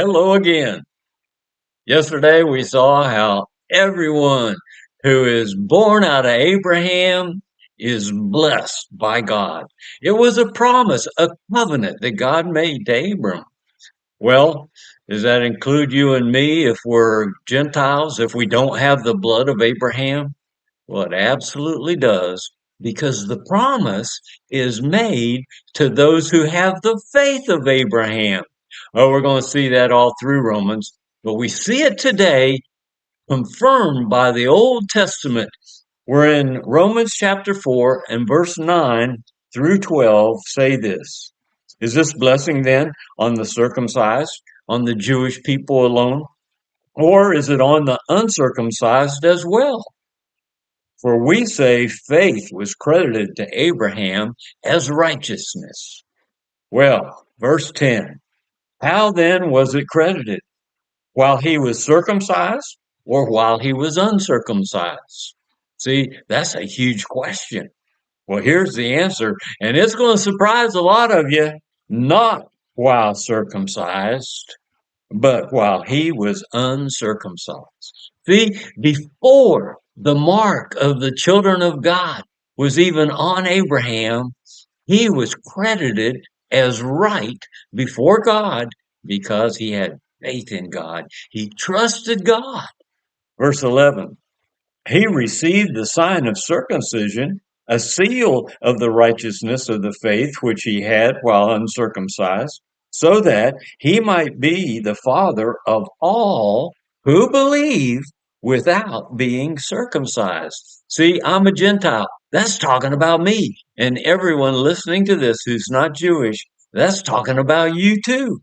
Hello again. Yesterday we saw how everyone who is born out of Abraham is blessed by God. It was a promise, a covenant that God made to Abram. Well, does that include you and me if we're Gentiles, if we don't have the blood of Abraham? Well, it absolutely does, because the promise is made to those who have the faith of Abraham. Oh, we're going to see that all through Romans, but we see it today confirmed by the Old Testament. We're in Romans chapter 4 and verse 9 through 12 say this. Is this blessing then on the circumcised, on the Jewish people alone, or is it on the uncircumcised as well? For we say faith was credited to Abraham as righteousness. Well, verse 10, how then was it credited? While he was circumcised or while he was uncircumcised? See, that's a huge question. Well, here's the answer, and it's going to surprise a lot of you. Not while circumcised, but while he was uncircumcised. See, before the mark of the children of God was even on Abraham, he was credited as right before God because he had faith in God. He trusted God. Verse 11, he received the sign of circumcision, a seal of the righteousness of the faith which he had while uncircumcised, so that he might be the father of all who believe without being circumcised. See, I'm a Gentile. That's talking about me. And everyone listening to this who's not Jewish, that's talking about you too.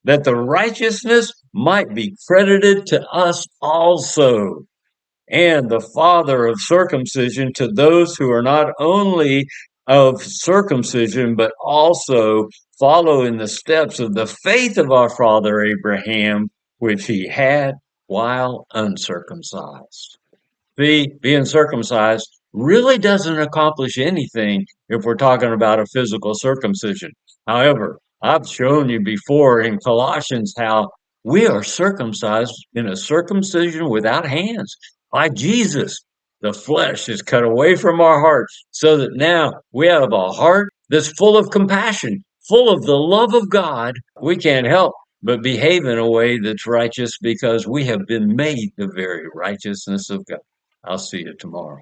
That the righteousness might be credited to us also, and the father of circumcision to those who are not only of circumcision, but also follow in the steps of the faith of our father Abraham, which he had while uncircumcised. See, being circumcised really doesn't accomplish anything if we're talking about a physical circumcision. However, I've shown you before in Colossians how we are circumcised in a circumcision without hands by Jesus. The flesh is cut away from our heart so that now we have a heart that's full of compassion, full of the love of God. We can't help but behave in a way that's righteous because we have been made the very righteousness of God. I'll see you tomorrow.